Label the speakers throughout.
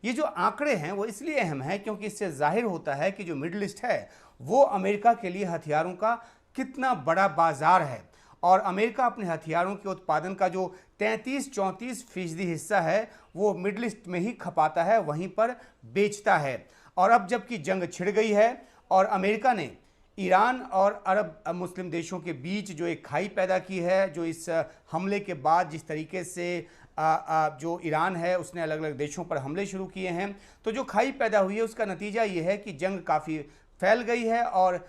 Speaker 1: ये जो आंकड़े हैं वो इसलिए अहम हैं क्योंकि इससे जाहिर होता है कि जो मिडिल ईस्ट है वो अमेरिका के लिए हथियारों का कितना बड़ा बाजार है, और अमेरिका अपने हथियारों के उत्पादन का जो 33-34% हिस्सा है वो मिडिल ईस्ट में ही खपाता है, वहीं पर बेचता है। और अब जबकि जंग छिड़ गई है और अमेरिका ने ईरान और अरब मुस्लिम देशों के बीच जो एक खाई पैदा की है, जो इस हमले के बाद जिस तरीके से जो ईरान है उसने अलग अलग देशों पर हमले शुरू किए हैं, तो जो खाई पैदा हुई है उसका नतीजा ये है कि जंग काफ़ी फैल गई है और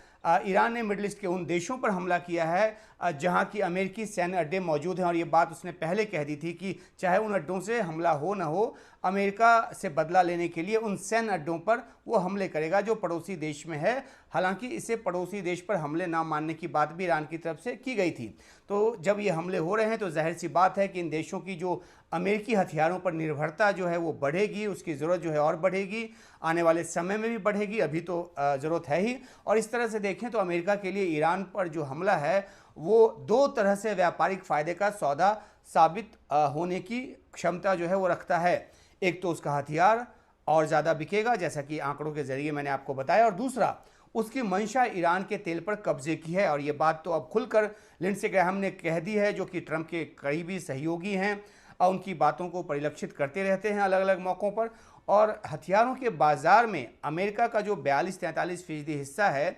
Speaker 1: ईरान ने मिडिल ईस्ट के उन देशों पर हमला किया है जहां की अमेरिकी सैन्य अड्डे मौजूद हैं। और ये बात उसने पहले कह दी थी कि चाहे उन अड्डों से हमला हो न हो, अमेरिका से बदला लेने के लिए उन सैन्य अड्डों पर वो हमले करेगा जो पड़ोसी देश में है। हालांकि इसे पड़ोसी देश पर हमले ना मानने की बात भी ईरान की तरफ से की गई थी। तो जब ये हमले हो रहे हैं तो जाहिर सी बात है कि इन देशों की जो अमेरिकी हथियारों पर निर्भरता जो है वो बढ़ेगी, उसकी ज़रूरत जो है और बढ़ेगी, आने वाले समय में भी बढ़ेगी, अभी तो ज़रूरत है ही। और इस तरह से देखें तो अमेरिका के लिए ईरान पर जो हमला है वो दो तरह से व्यापारिक फ़ायदे का सौदा साबित होने की क्षमता जो है वो रखता है। एक तो उसका हथियार और ज़्यादा बिकेगा जैसा कि आंकड़ों के ज़रिए मैंने आपको बताया, और दूसरा उसकी मंशा ईरान के तेल पर कब्जे की है। और ये बात तो अब खुलकर लिंडसे ग्रैहम ने कह दी है, जो कि ट्रंप के करीबी सहयोगी हैं और उनकी बातों को परिलक्षित करते रहते हैं अलग अलग मौक़ों पर। और हथियारों के बाज़ार में अमेरिका का जो 42-43% हिस्सा है,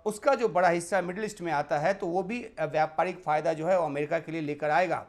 Speaker 1: उसका जो बड़ा हिस्सा मिडिल ईस्ट में आता है, तो वो भी व्यापारिक फ़ायदा जो है वो अमेरिका के लिए लेकर आएगा।